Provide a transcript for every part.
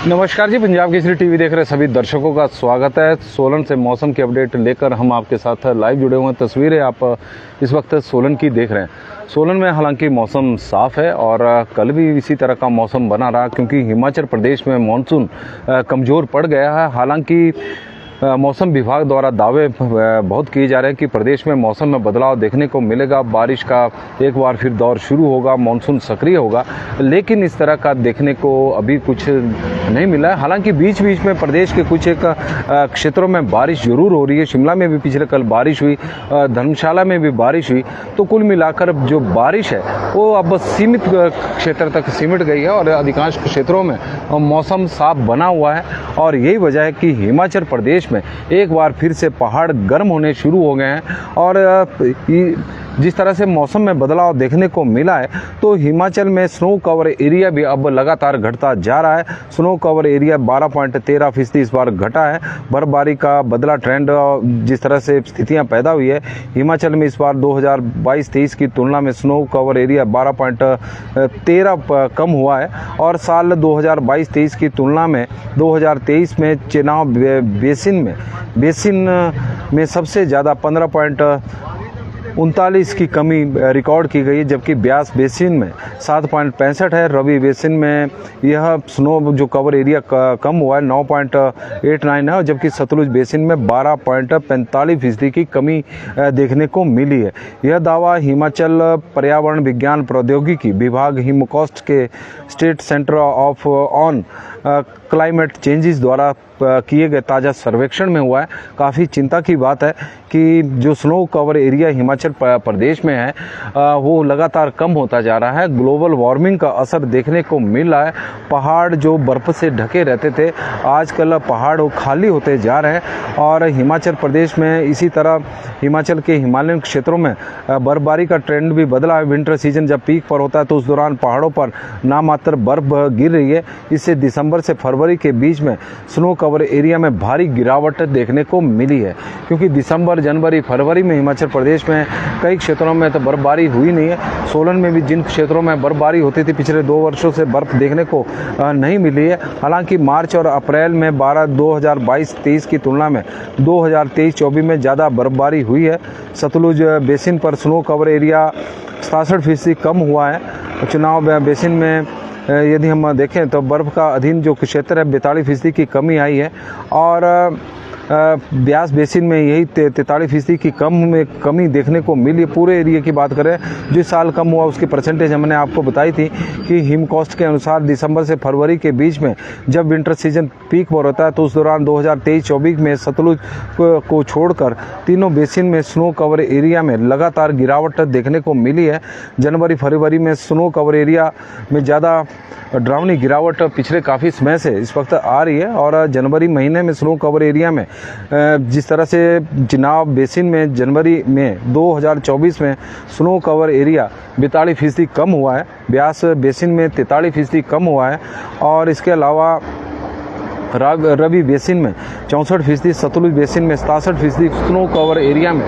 नमस्कार जी, पंजाब केसरी टीवी देख रहे सभी दर्शकों का स्वागत है। सोलन से मौसम की अपडेट लेकर हम आपके साथ लाइव जुड़े हुए हैं। तस्वीरें आप इस वक्त सोलन की देख रहे हैं। सोलन में हालांकि मौसम साफ है और कल भी इसी तरह का मौसम बना रहा, क्योंकि हिमाचल प्रदेश में मानसून कमज़ोर पड़ गया है। हालांकि मौसम विभाग द्वारा दावे बहुत किए जा रहे हैं कि प्रदेश में मौसम में बदलाव देखने को मिलेगा, बारिश का एक बार फिर दौर शुरू होगा, मानसून सक्रिय होगा, लेकिन इस तरह का देखने को अभी कुछ नहीं मिला है। हालांकि बीच बीच में प्रदेश के कुछ एक क्षेत्रों में बारिश जरूर हो रही है। शिमला में भी पिछले कल बारिश हुई, धर्मशाला में भी बारिश हुई। तो कुल मिलाकर जो बारिश है वो अब सीमित क्षेत्र तक सिमट गई है और अधिकांश क्षेत्रों में मौसम साफ बना हुआ है। और यही वजह है कि हिमाचल प्रदेश में एक बार फिर से पहाड़ गर्म होने शुरू हो गए हैं। और जिस तरह से मौसम में बदलाव देखने को मिला है, तो हिमाचल में स्नो कवर एरिया भी अब लगातार घटता जा रहा है। स्नो कवर एरिया 12.13% इस बार घटा है। बर्फबारी का बदला ट्रेंड, जिस तरह से स्थितियां पैदा हुई है हिमाचल में इस बार 2022-23 की तुलना में स्नो कवर एरिया 12.13 कम हुआ है। और साल 2022-23 की तुलना में 2023 में चेनाब बेसिन में सबसे ज़्यादा 15.39 की कमी रिकॉर्ड की गई है, जबकि ब्यास बेसिन में 7.65 है। रवि बेसिन में यह स्नो जो कवर एरिया कम हुआ है 9.89 है, जबकि सतलुज बेसिन में 12.45% की कमी देखने को मिली है। यह दावा हिमाचल पर्यावरण विज्ञान प्रौद्योगिकी विभाग हिमकोस्ट के state centre of on climate changes द्वारा किए गए ताज़ा सर्वेक्षण में हुआ है। काफ़ी चिंता की बात है कि जो snow cover area Himachal Pradesh में है वो लगातार कम होता जा रहा है। ग्लोबल वार्मिंग का असर देखने को मिल रहा है। पहाड़ जो बर्फ़ से ढके रहते थे, आजकल पहाड़ वो खाली होते जा रहे हैं। और हिमाचल प्रदेश में इसी तरह हिमाचल के हिमालयन क्षेत्रों में बर्फबारी का ट्रेंड भी बदला है। विंटर सीजन जब पीक पर होता है तो उस दौरान पहाड़ों पर नामात्र बर्फ गिर रही है। इससे दिसंबर से फरवरी के बीच में स्नो कवर एरिया में भारी गिरावट देखने को मिली है, क्योंकि दिसंबर, जनवरी, फरवरी में हिमाचल प्रदेश में कई क्षेत्रों में तो बर्फबारी हुई नहीं है। सोलन में भी जिन क्षेत्रों में बर्फबारी होती थी पिछले 2 वर्षों से बर्फ देखने को नहीं मिली है। हालांकि मार्च और अप्रैल में 2022-23 की तुलना में 2023-24 में ज़्यादा बर्फबारी हुई है। सतलुज बेसिन पर स्नो कवर एरिया 67% कम हुआ है। चुनाव बेसिन में यदि हम देखें तो बर्फ़ का अधीन जो क्षेत्र है 42% की कमी आई है। और ब्यास बेसिन में यही 43% की कमी देखने को मिली है। पूरे एरिया की बात करें जो साल कम हुआ उसकी परसेंटेज हमने आपको बताई थी कि हिमकोस्ट के अनुसार दिसंबर से फरवरी के बीच में जब विंटर सीजन पीक पर होता है तो उस दौरान 2023-24 में सतलुज को छोड़कर तीनों बेसिन में स्नो कवर एरिया में लगातार गिरावट देखने को मिली है। जनवरी फरवरी में स्नो कवर एरिया में ज़्यादा डरावनी गिरावट पिछले काफ़ी समय से इस वक्त आ रही है। और जनवरी महीने में स्नो कवर एरिया में जिस तरह से चिनाब बेसिन में जनवरी में 2024 में स्नो कवर एरिया 42% कम हुआ है, ब्यास बेसिन में 43% कम हुआ है। और इसके अलावा रवि बेसिन में 64%, सतलुज बेसिन में 67% स्नो कवर एरिया में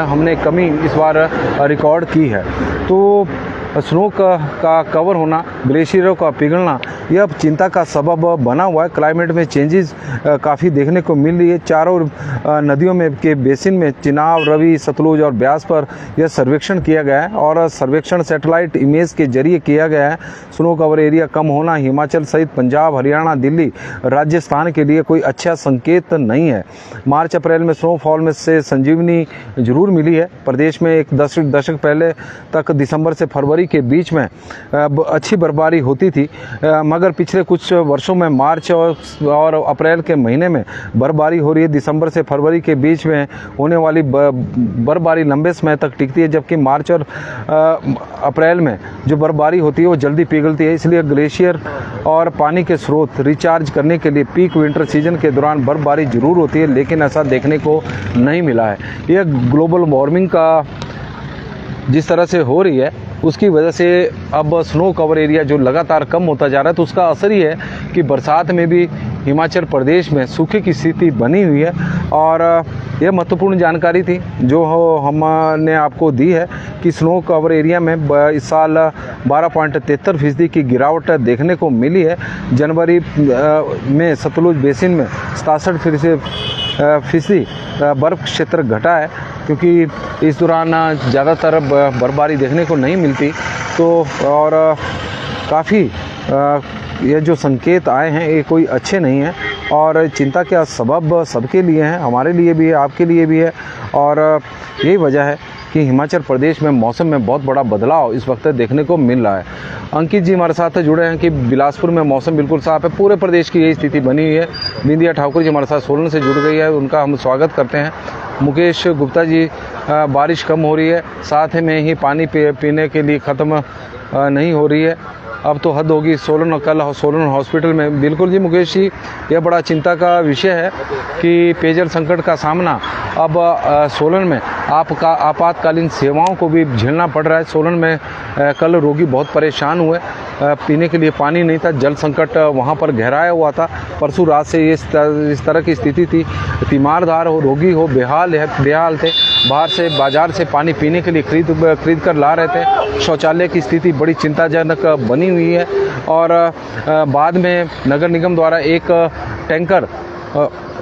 हमने कमी इस बार रिकॉर्ड की है। तो स्नो का कवर होना, ग्लेशियरों का पिघलना, यह चिंता का सबब बना हुआ है। क्लाइमेट में चेंजेस काफ़ी देखने को मिल रही है। चारों नदियों में के बेसिन में चिनाब, रवि, सतलुज और ब्यास पर यह सर्वेक्षण किया गया है और सर्वेक्षण सैटेलाइट इमेज के जरिए किया गया है। स्नो कवर एरिया कम होना हिमाचल सहित पंजाब, हरियाणा, दिल्ली, राजस्थान के लिए कोई अच्छा संकेत नहीं है। मार्च अप्रैल में स्नोफॉल में से संजीवनी जरूर मिली है। प्रदेश में एक दशक पहले तक दिसंबर से फरवरी के बीच में अच्छी बर्फबारी होती थी, मगर पिछले कुछ वर्षों में मार्च और अप्रैल के महीने में बर्फबारी हो रही है। दिसंबर से फरवरी के बीच में होने वाली बर्फबारी लंबे समय तक टिकती है, जबकि मार्च और अप्रैल में जो बर्फबारी होती है वो जल्दी पिघलती है। इसलिए ग्लेशियर और पानी के स्रोत रिचार्ज करने के लिए पीक विंटर सीजन के दौरान बर्फबारी जरूर होती है, लेकिन ऐसा देखने को नहीं मिला है। यह ग्लोबल वार्मिंग का जिस तरह से हो रही है उसकी वजह से अब स्नो कवर एरिया जो लगातार कम होता जा रहा है, तो उसका असर ही है कि बरसात में भी हिमाचल प्रदेश में सूखे की स्थिति बनी हुई है। और यह महत्वपूर्ण जानकारी थी जो हमने आपको दी है कि स्नो कवर एरिया में इस साल 12.73% की गिरावट देखने को मिली है। जनवरी में सतलुज बेसिन में 67% बर्फ़ क्षेत्र घटा है, क्योंकि इस दौरान ज़्यादातर बर्फबारी देखने को नहीं मिलती। तो और काफ़ी ये जो संकेत आए हैं ये कोई अच्छे नहीं हैं और चिंता का सबब सबके लिए है, हमारे लिए भी है, आपके लिए भी है। और यही वजह है कि हिमाचल प्रदेश में मौसम में बहुत बड़ा बदलाव इस वक्त देखने को मिल रहा है। अंकित जी हमारे साथ जुड़े हैं कि बिलासपुर में मौसम बिल्कुल साफ है, पूरे प्रदेश की यही स्थिति बनी हुई है। बिंदिया ठाकुर जी हमारे साथ सोलन से जुड़ गई है, उनका हम स्वागत करते हैं। मुकेश गुप्ता जी, बारिश कम हो रही है, साथ में ही पानी पीने के लिए ख़त्म नहीं हो रही है, अब तो हद होगी सोलन। कल सोलन हॉस्पिटल में, बिल्कुल जी मुकेश जी, यह बड़ा चिंता का विषय है कि पेयजल संकट का सामना अब सोलन में आपका आपातकालीन सेवाओं को भी झेलना पड़ रहा है। सोलन में कल रोगी बहुत परेशान हुए, पीने के लिए पानी नहीं था, जल संकट वहाँ पर गहराया हुआ था। परसों रात से इस तरह की स्थिति थी, तीमारदार हो, रोगी हो, बेहाल थे, बाहर से बाज़ार से पानी पीने के लिए खरीद कर ला रहे थे। शौचालय की स्थिति बड़ी चिंताजनक बनी हुई है। और बाद में नगर निगम द्वारा एक टैंकर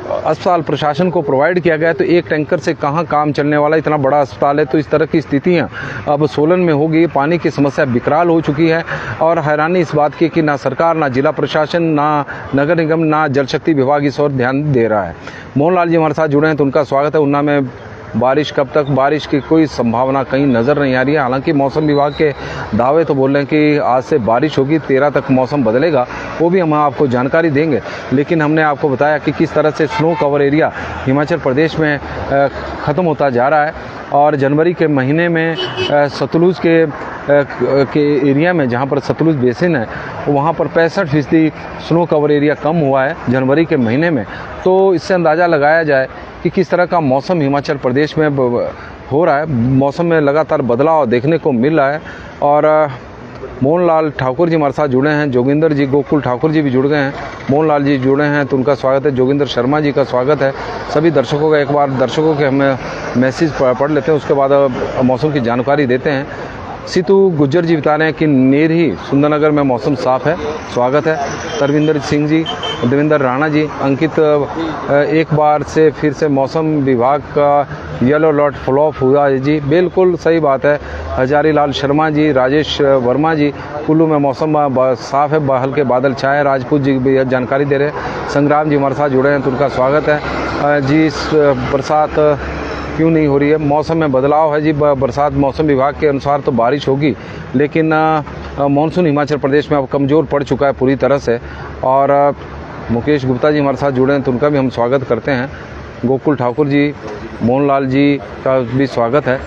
अस्पताल प्रशासन को प्रोवाइड किया गया, तो एक टैंकर से कहाँ काम चलने वाला, इतना बड़ा अस्पताल है। तो इस तरह की स्थितियाँ अब सोलन में होगी। पानी की समस्या विकराल हो चुकी है और हैरानी इस बात की कि ना सरकार, ना जिला प्रशासन, ना नगर निगम, ना जल शक्ति विभाग इस ओर ध्यान दे रहा है। मोहनलाल जी हमारे साथ जुड़े हैं, तो उनका स्वागत है। उन्ना में बारिश कब तक, बारिश की कोई संभावना कहीं नज़र नहीं आ रही है। हालांकि मौसम विभाग के दावे तो बोल रहे हैं कि आज से बारिश होगी, 13 तक मौसम बदलेगा, वो भी हम आपको जानकारी देंगे। लेकिन हमने आपको बताया कि किस तरह से snow cover area Himachal Pradesh में ख़त्म होता जा रहा है। और जनवरी के महीने में सतलुज के एरिया में, जहाँ पर सतलुज बेसिन है, वहाँ पर 65% स्नो कवर एरिया कम हुआ है जनवरी के महीने में। तो इससे अंदाज़ा लगाया जाए कि किस तरह का मौसम हिमाचल प्रदेश में हो रहा है। मौसम में लगातार बदलाव देखने को मिल रहा है। और मोहनलाल ठाकुर जी हमारे साथ जुड़े हैं, जोगिंदर जी, गोकुल ठाकुर जी भी जुड़ गए हैं। मोहनलाल जी जुड़े हैं, तो उनका स्वागत है। जोगिंदर शर्मा जी का स्वागत है। सभी दर्शकों का एक बार दर्शकों के हमें मैसेज पढ़ लेते हैं, उसके बाद मौसम की जानकारी देते हैं। सीतू गुज्जर जी बता रहे हैं कि नेरी सुंदरनगर में मौसम साफ है, स्वागत है। तरविंदर सिंह जी, देवेंद्र राणा जी, अंकित, एक बार से फिर से मौसम विभाग का येलो अलर्ट फ्लॉप हुआ है जी, बिल्कुल सही बात है। हजारी लाल शर्मा जी, राजेश वर्मा जी, कुल्लू में मौसम साफ है, हल्के बादल छाए। राजपूत जी भी जानकारी दे रहे हैं। संग्राम जी हमारे साथ जुड़े हैं, तो उनका स्वागत है जी। बरसात क्यों नहीं हो रही है, मौसम में बदलाव है जी। बरसात मौसम विभाग के अनुसार तो बारिश होगी, लेकिन मानसून हिमाचल प्रदेश में अब कमज़ोर पड़ चुका है पूरी तरह से। और मुकेश गुप्ता जी हमारे साथ जुड़े हैं, तो उनका भी हम स्वागत करते हैं। गोकुल ठाकुर जी, मोहनलाल जी का भी स्वागत है।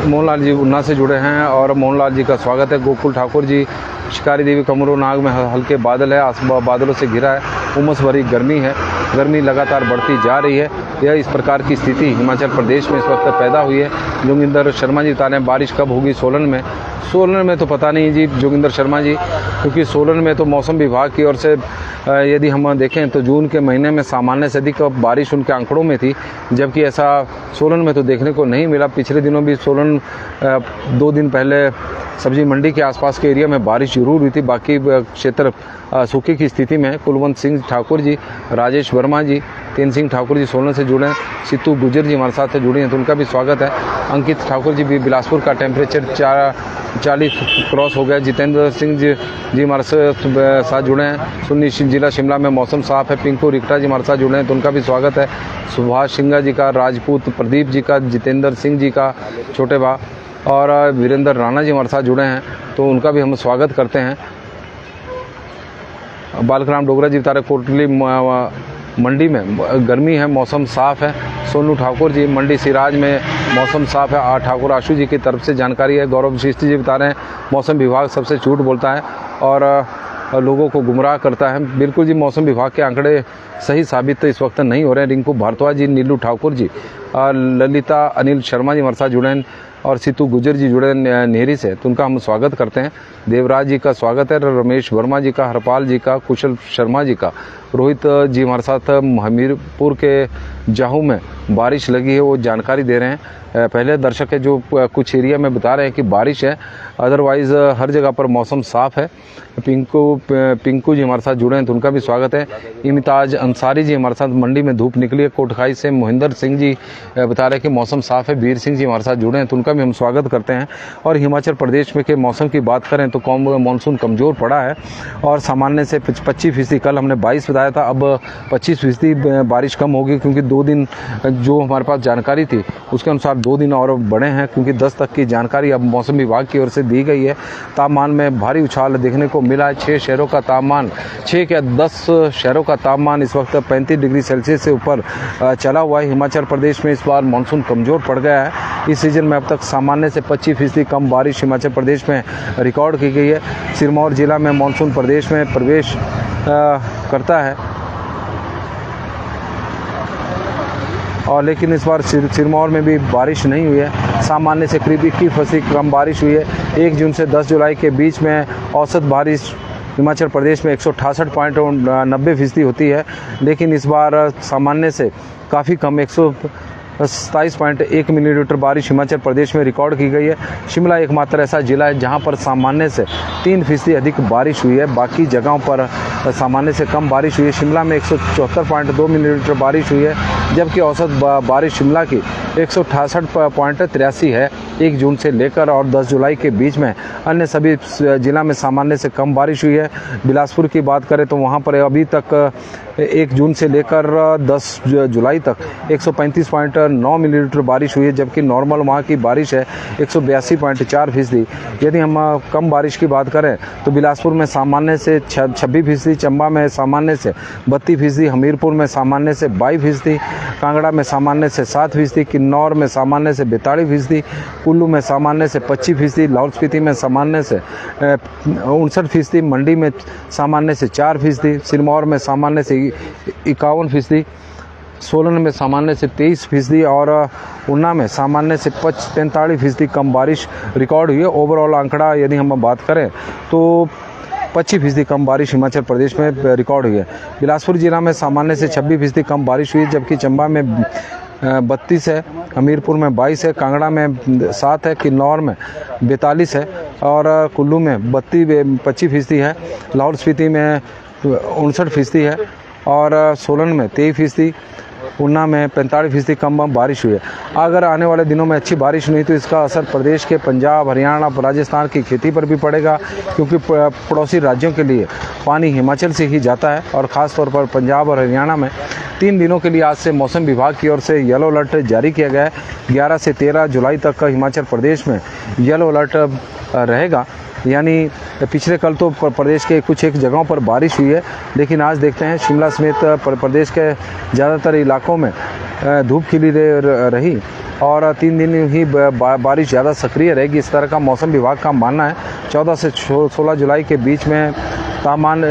मोहनलाल जी उन्ना से जुड़े हैं और मोहनलाल जी का स्वागत है। गोकुल ठाकुर जी, शिकारी देवी कमरू नाग में हल्के बादल है, बादलों से घिरा है, उमस भरी गर्मी है, गर्मी लगातार बढ़ती जा रही है। यह इस प्रकार की स्थिति हिमाचल प्रदेश में इस वक्त पैदा हुई है। जोगिंदर शर्मा जी बता रहे हैं बारिश कब होगी सोलन में। सोलन में तो पता नहीं जी जोगिंदर शर्मा जी, क्योंकि सोलन में तो मौसम विभाग की ओर से यदि हम देखें तो जून के महीने में सामान्य से अधिक बारिश उनके आंकड़ों में थी, जबकि ऐसा सोलन में तो देखने को नहीं मिला। पिछले दिनों भी सोलन 2 दिन पहले सब्जी मंडी के आसपास के एरिया में बारिश जरूर हुई थी, बाकी क्षेत्र सूखे की स्थिति में। कुलवंत सिंह ठाकुर जी, राजेश वर्मा जी, तेन सिंह ठाकुर जी सोलन से जुड़े हैं। सीतू गुज्जर जी हमारे साथ जुड़े हैं, तो उनका भी स्वागत है। अंकित ठाकुर जी भी, बिलासपुर का टेम्परेचर 40 क्रॉस हो गया। जितेंद्र सिंह जी हमारे साथ जुड़े हैं। सुन्नी जिला शिमला में मौसम साफ है। पिंकू रिक्टा जी हमारे साथ जुड़े हैं, तो उनका भी स्वागत है। सुभाष सिंगा जी का, राजपूत प्रदीप जी का, जितेंद्र सिंह जी का, छोटे भा, और वीरेंद्र राणा जी हमारे साथ जुड़े हैं, तो उनका भी हम स्वागत करते हैं। बालकराम डोगरा जी बता रहे कोटली मंडी में गर्मी है, मौसम साफ है। सोनू ठाकुर जी, मंडी सिराज में मौसम साफ है। ठाकुर आशु जी की तरफ से जानकारी है। गौरव शिष्ट जी बता रहे हैं मौसम विभाग सबसे झूठ बोलता है और लोगों को गुमराह करता है। बिल्कुल जी, मौसम विभाग के आंकड़े सही साबित तो इस वक्त नहीं हो रहे हैं। रिंकू भारद्वाज जी, नीलू ठाकुर जी, ललिता अनिल शर्मा जी हमारे साथ जुड़े हैं और सीतू गुजर जी जुड़े हैं नेहरी से, तो उनका हम स्वागत करते हैं। देवराज जी का स्वागत है, रमेश वर्मा जी का, हरपाल जी का, कुशल शर्मा जी का, रोहित जी हमारे साथ हमीरपुर के जाहू में बारिश लगी है वो जानकारी दे रहे हैं। पहले दर्शक है जो कुछ एरिया में बता रहे हैं कि बारिश है, अदरवाइज़ हर जगह पर मौसम साफ़ है। पिंकू जी हमारे साथ जुड़े हैं तो उनका भी स्वागत है। इम्तियाज अंसारी जी हमारे साथ मंडी में धूप निकली है कोटखाई से। मोहिंदर सिंह जी बता रहे हैं कि मौसम साफ़ है। वीर सिंह जी हमारे साथ जुड़े हैं तो उनका भी हम स्वागत करते हैं। और हिमाचल प्रदेश में के मौसम की बात करें तो मानसून कमज़ोर पड़ा है और सामान्य से 25%, कल हमने 22 बताया था, अब 25% बारिश कम होगी क्योंकि 2 दिन जो हमारे पास जानकारी थी उसके अनुसार 2 दिन और बढ़े हैं, क्योंकि 10 तक की जानकारी अब मौसम विभाग की ओर से दी गई है। तापमान में भारी उछाल देखने को मिला है। 6 शहरों का तापमान 6 या 10 शहरों का तापमान इस वक्त 35 डिग्री सेल्सियस से ऊपर चला हुआ है। हिमाचल प्रदेश में इस बार मानसून कमज़ोर पड़ गया है। इस सीजन में अब तक सामान्य से 25% कम बारिश हिमाचल प्रदेश में रिकॉर्ड की गई है। सिरमौर जिला में मानसून प्रदेश में प्रवेश करता है और लेकिन इस बार सिरमौर में भी बारिश नहीं हुई है। सामान्य से करीब 21% कम बारिश हुई है। 1 जून से 10 जुलाई के बीच में औसत बारिश हिमाचल प्रदेश में 168.90% होती है, लेकिन इस बार सामान्य से काफ़ी कम 127.1 मिलीमीटर बारिश हिमाचल प्रदेश में रिकॉर्ड की गई है। शिमला एकमात्र ऐसा जिला है जहां पर सामान्य से 3% अधिक बारिश हुई है, बाकी जगहों पर सामान्य से कम बारिश हुई है। शिमला में 174.2 मिलीमीटर बारिश हुई है, जबकि औसत बारिश शिमला की 168.83 है 1 जून से लेकर और 10 जुलाई के बीच में। अन्य सभी जिला में सामान्य से कम बारिश हुई है। बिलासपुर की बात करें तो वहाँ पर अभी तक 1 जून से लेकर 10 जुलाई तक 135.9 मिलीमीटर बारिश हुई है, जबकि नॉर्मल वहाँ की बारिश है 182.4%। यदि हम कम बारिश की बात करें तो बिलासपुर में सामान्य से 26%, चंबा में सामान्य से 32%, हमीरपुर में सामान्य से 22%, कांगड़ा में सामान्य से 7%, किन्नौर में सामान्य से 42%, कुल्लू में सामान्य से 25%, लाहौल स्पीति में सामान्य से 59%, मंडी में सामान्य से 4%, सिरमौर में सामान्य से 51%, सोलन में सामान्य से 23% और ऊना में सामान्य से 45% कम बारिश रिकॉर्ड हुई है। ओवरऑल आंकड़ा यदि हम बात करें तो 25% कम बारिश हिमाचल प्रदेश में रिकॉर्ड हुई है। बिलासपुर जिला में सामान्य से 26% कम बारिश हुई, जबकि चंबा में 32 है, हमीरपुर में 22 है, कांगड़ा में 7 है, किन्नौर में 42 है और कुल्लू में 25% है, लाहौल स्पीति में 59% है और सोलन में 23%, ऊना में 45% कम बारिश हुई है। अगर आने वाले दिनों में अच्छी बारिश नहीं तो इसका असर प्रदेश के पंजाब, हरियाणा, राजस्थान की खेती पर भी पड़ेगा, क्योंकि पड़ोसी राज्यों के लिए पानी हिमाचल से ही जाता है और ख़ास तौर पर पंजाब और हरियाणा में 3 दिनों के लिए आज से मौसम विभाग की ओर से येलो अलर्ट जारी किया गया है। 11 से 13 जुलाई तक हिमाचल प्रदेश में येलो अलर्ट रहेगा, यानी पिछले कल तो प्रदेश के कुछ एक जगहों पर बारिश हुई है, लेकिन आज देखते हैं शिमला समेत प्रदेश के ज़्यादातर इलाकों में धूप खिली रही और 3 दिन ही बारिश ज़्यादा सक्रिय रहेगी, इस तरह का मौसम विभाग का मानना है। 14 से 16 जुलाई के बीच में तापमान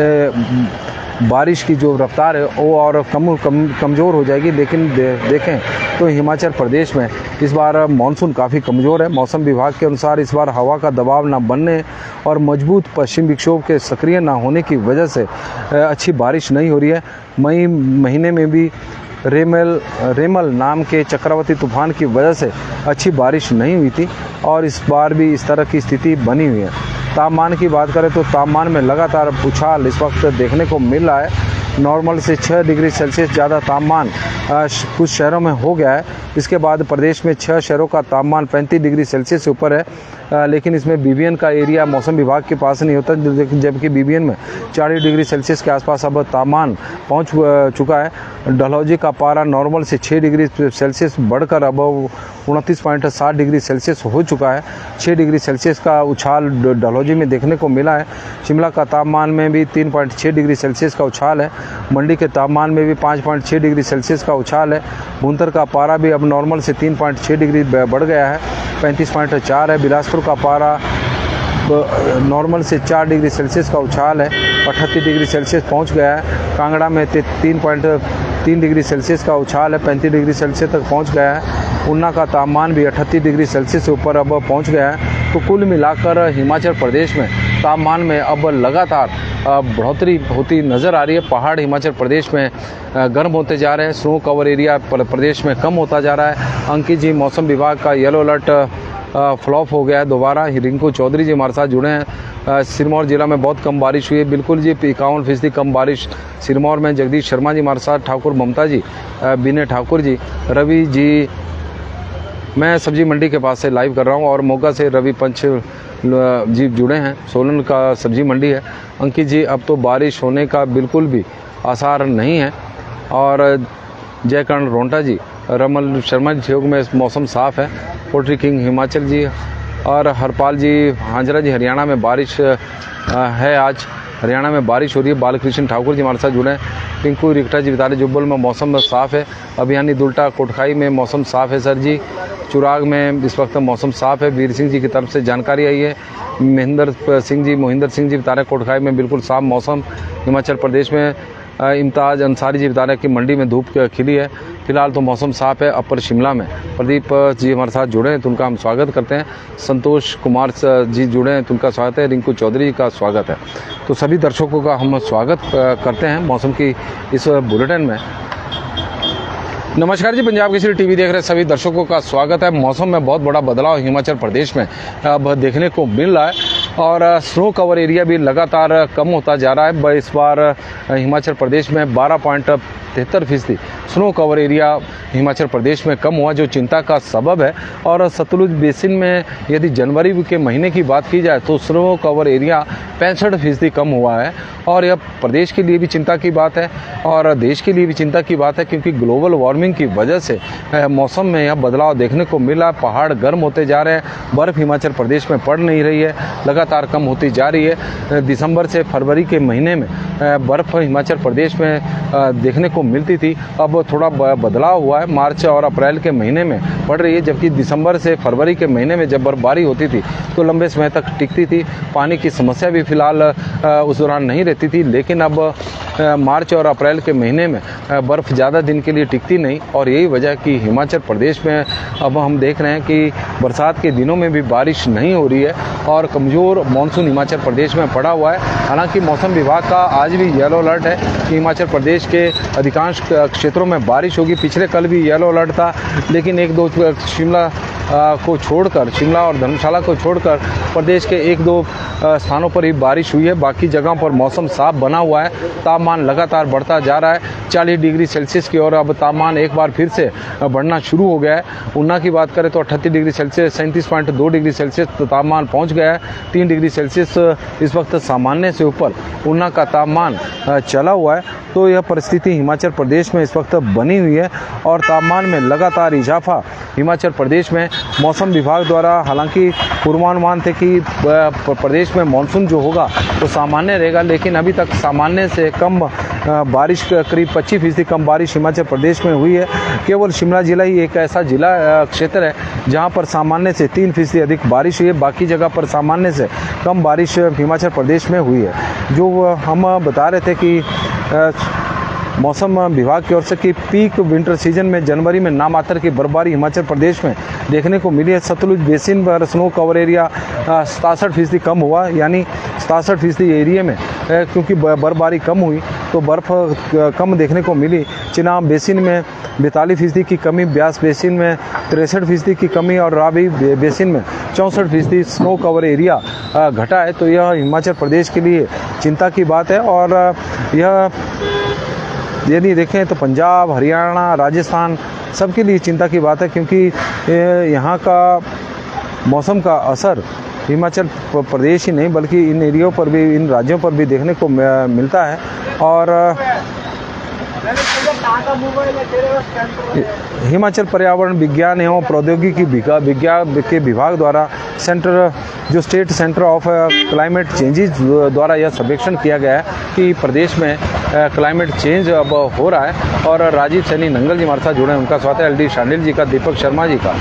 बारिश की जो रफ्तार है वो और कमज़ोर हो जाएगी, लेकिन देखें तो हिमाचल प्रदेश में इस बार मानसून काफ़ी कमज़ोर है। मौसम विभाग के अनुसार इस बार हवा का दबाव ना बनने और मजबूत पश्चिम विक्षोभ के सक्रिय ना होने की वजह से अच्छी बारिश नहीं हो रही है। मई महीने में भी रेमल नाम के चक्रवाती तूफान की वजह से अच्छी बारिश नहीं हुई थी और इस बार भी इस तरह की स्थिति बनी हुई है। तापमान की बात करें तो तापमान में लगातार उछाल इस वक्त देखने को मिल रहा है। नॉर्मल से 6 डिग्री सेल्सियस ज़्यादा तापमान कुछ शहरों में हो गया है। इसके बाद प्रदेश में 6 शहरों का तापमान 35 डिग्री सेल्सियस से ऊपर है, लेकिन इसमें बीबीएन का एरिया मौसम विभाग के पास नहीं होता, जबकि बीबीएन में 40 डिग्री सेल्सियस के आसपास अब तापमान पहुंच चुका है। डलहौजी का पारा नॉर्मल से 6 डिग्री सेल्सियस बढ़कर अब 29.7 डिग्री सेल्सियस हो चुका है। 6 डिग्री सेल्सियस का उछाल डलहौजी में देखने को मिला है। शिमला का तापमान में भी 3.6 डिग्री सेल्सियस का उछाल है। मंडी के तापमान में भी 5.6 डिग्री सेल्सियस का उछाल है। भुंतर का पारा भी अब नॉर्मल से 3.6 डिग्री बढ़ गया है, 35.4 है। बिलासपुर का पारा नॉर्मल से 4 डिग्री सेल्सियस का उछाल है, 38 डिग्री सेल्सियस पहुंच गया है। कांगड़ा में 3 डिग्री सेल्सियस का उछाल है, 35 डिग्री सेल्सियस तक पहुंच गया है। ऊना का तापमान भी 38 डिग्री सेल्सियस से ऊपर अब पहुंच गया है। तो कुल मिलाकर हिमाचल प्रदेश में तापमान में अब लगातार बढ़ोतरी होती नज़र आ रही है। पहाड़ हिमाचल प्रदेश में गर्म होते जा रहे हैं, स्नो कवर एरिया प्रदेश में कम होता जा रहा है। अंकित जी, मौसम विभाग का येलो अलर्ट फ्लॉप हो गया है दोबारा। रिंकू चौधरी जी हमारे साथ जुड़े हैं। सिरमौर जिला में बहुत कम बारिश हुई है, बिल्कुल जी 51% कम बारिश सिरमौर में। जगदीश शर्मा जी हमारे साथ, ठाकुर ममता जी, बिने ठाकुर जी, रवि जी, मैं सब्जी मंडी के पास से लाइव कर रहा हूँ और मोगा से रवि पंच जी जुड़े हैं, सोलन का सब्जी मंडी है। अंकित जी, अब तो बारिश होने का बिल्कुल भी आसार नहीं है। और जयकर्ण रोंटा जी, रमल शर्मा जी योग में मौसम साफ़ है। पोल्ट्री किंग हिमाचल जी और हरपाल जी हाजरा जी, हरियाणा में बारिश है, आज हरियाणा में बारिश हो रही है। बालकृष्ण ठाकुर जी हमारे साथ जुड़े हैं। पिंकू रिक्टा जी बता रहे जुब्बल में मौसम साफ़ है। अभियानी दुल्टा कोटखाई में मौसम साफ़ है सर जी। चुराग में इस वक्त मौसम साफ़ है। वीर सिंह जी की तरफ से जानकारी आई है। मोहिंदर सिंह जी बता रहे कोटखाई में बिल्कुल साफ मौसम। हिमाचल प्रदेश में इम्ताज अंसारी जी बता रहे हैं कि मंडी में धूप खिली है। फिलहाल तो मौसम साफ़ है। अपर शिमला में प्रदीप जी हमारे साथ जुड़े हैं, तो उनका हम स्वागत करते हैं। संतोष कुमार जी जुड़े हैं, तो उनका स्वागत है। रिंकू चौधरी जी का स्वागत है। तो सभी दर्शकों का हम स्वागत करते हैं मौसम की इस बुलेटिन में। नमस्कार जी, पंजाब केसरी टीवी देख रहे सभी दर्शकों का स्वागत है। मौसम में बहुत बड़ा बदलाव हिमाचल प्रदेश में अब देखने को मिल रहा है और स्नो कवर एरिया भी लगातार कम होता जा रहा है। इस बार हिमाचल प्रदेश में 12.73% snow cover area Himachal Pradesh में कम हुआ, जो चिंता का सबब है। और सतलुज बेसिन में यदि जनवरी के महीने की बात की जाए तो स्नो कवर एरिया 65% कम हुआ है। और यह प्रदेश के लिए भी चिंता की बात है और देश के लिए भी चिंता की बात है, क्योंकि ग्लोबल वार्मिंग की वजह से मौसम में यह बदलाव देखने को मिला। पहाड़ गर्म होते जा रहे हैं, बर्फ़ हिमाचल प्रदेश में पड़ नहीं रही है, लगातार कम होती जा रही है। दिसंबर से फरवरी के महीने में बर्फ़ हिमाचल प्रदेश में देखने को मिलती थी, अब थोड़ा बदलाव हुआ है। मार्च और अप्रैल के महीने में पड़ रही है, जबकि दिसंबर से फरवरी के महीने में जब बर्फबारी होती थी तो लंबे समय तक टिकती थी। पानी की समस्या भी फिलहाल उस दौरान नहीं रहती थी, लेकिन अब मार्च और अप्रैल के महीने में बर्फ़ ज़्यादा दिन के लिए टिकती नहीं। और यही वजह कि हिमाचल प्रदेश में अब हम देख रहे हैं कि बरसात के दिनों में भी बारिश नहीं हो रही है और कमज़ोर मानसून हिमाचल प्रदेश में पड़ा हुआ है। हालांकि मौसम विभाग का आज भी येलो अलर्ट है कि हिमाचल प्रदेश के अधिकांश क्षेत्रों में बारिश होगी। पिछले कल भी येलो अलर्ट था, लेकिन एक दो शिमला को छोड़कर, शिमला और धर्मशाला को छोड़कर प्रदेश के एक दो स्थानों पर ही बारिश हुई है। बाकी जगहों पर मौसम साफ बना हुआ है। तापमान लगातार बढ़ता जा रहा है 40 डिग्री सेल्सियस की ओर। अब तापमान एक बार फिर से बढ़ना शुरू हो गया है। ऊना की बात करें तो 38 डिग्री सेल्सियस 37.2 डिग्री सेल्सियस तापमान पहुंच गया है। 3 डिग्री सेल्सियस इस वक्त सामान्य से ऊपर ऊना का तापमान चला हुआ है। तो यह परिस्थिति हिमाचल प्रदेश में इस वक्त बनी हुई है और तापमान में लगातार इजाफा हिमाचल प्रदेश में। मौसम विभाग द्वारा हालांकि पूर्वानुमान थे कि प्रदेश में मानसून जो होगा वो सामान्य रहेगा, लेकिन अभी तक सामान्य से कम बारिश, करीब 25% कम बारिश हिमाचल प्रदेश में हुई है। केवल शिमला जिला ही एक ऐसा जिला क्षेत्र है जहां पर सामान्य से 3% अधिक बारिश हुई है। बाकी जगह पर सामान्य से कम बारिश हिमाचल प्रदेश में हुई है। जो हम बता रहे थे कि मौसम विभाग की ओर से कि पीक विंटर सीजन में जनवरी में नामात्र की बर्फबारी हिमाचल प्रदेश में देखने को मिली है। सतलुज बेसिन पर स्नो कवर एरिया 67% कम हुआ, यानी 67% एरिया में क्योंकि बर्फबारी कम हुई तो बर्फ़ कम देखने को मिली। चिनाब बेसिन में 42% की कमी, ब्यास बेसिन में 63% की कमी और रावी बेसिन में 64% स्नो कवर एरिया घटा है। तो यह हिमाचल प्रदेश के लिए चिंता की बात है। और यह यदि देखें तो पंजाब, हरियाणा, राजस्थान सबके लिए चिंता की बात है, क्योंकि यहाँ का मौसम का असर हिमाचल प्रदेश ही नहीं बल्कि इन एरियो पर भी, इन राज्यों पर भी देखने को मिलता है। और हिमाचल पर्यावरण विज्ञान एवं प्रौद्योगिकी विज्ञान के विभाग द्वारा जो state centre of climate changes द्वारा यह सर्वेक्षण किया गया है कि प्रदेश में क्लाइमेट चेंज अब हो रहा है। और राजीव सैनी नंगल जी हमारे साथ जुड़े हैं, उनका स्वागत है। LD शांडिल जी का, दीपक शर्मा जी का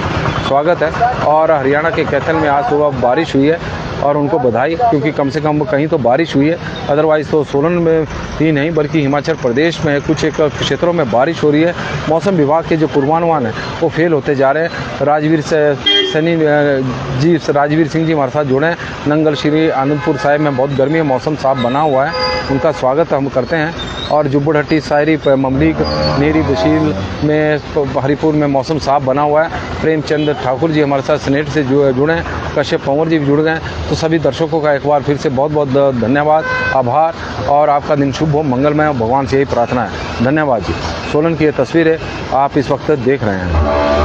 स्वागत है। और हरियाणा के कैथल में आज सुबह बारिश हुई है और उनको बधाई, क्योंकि कम से कम कहीं तो बारिश हुई है। अदरवाइज़ तो सोलन में ही नहीं बल्कि हिमाचल प्रदेश में कुछ एक क्षेत्रों में बारिश हो रही है। मौसम विभाग के जो पूर्वानुमान है वो फेल होते जा रहे हैं। राजवीर सिंह जी हमारे साथ जुड़े हैं। नंगल श्री आनंदपुर साहिब में बहुत गर्मी है, मौसम साफ बना हुआ है, उनका स्वागत हम करते हैं। और जुब्बड़हट्टी, सायरी, ममलीग, नेरी, बशील में, हरिपुर में मौसम साफ बना हुआ है। प्रेमचंद ठाकुर जी हमारे साथ स्नेट से जुड़े हैं, कश्यप पंवर जी भी जुड़ गए। तो सभी दर्शकों का एक बार फिर से बहुत बहुत धन्यवाद, आभार, और आपका दिन शुभ हो, मंगलमय हो, भगवान से यही प्रार्थना है। धन्यवाद जी। सोलन की ये तस्वीरें आप इस वक्त देख रहे हैं।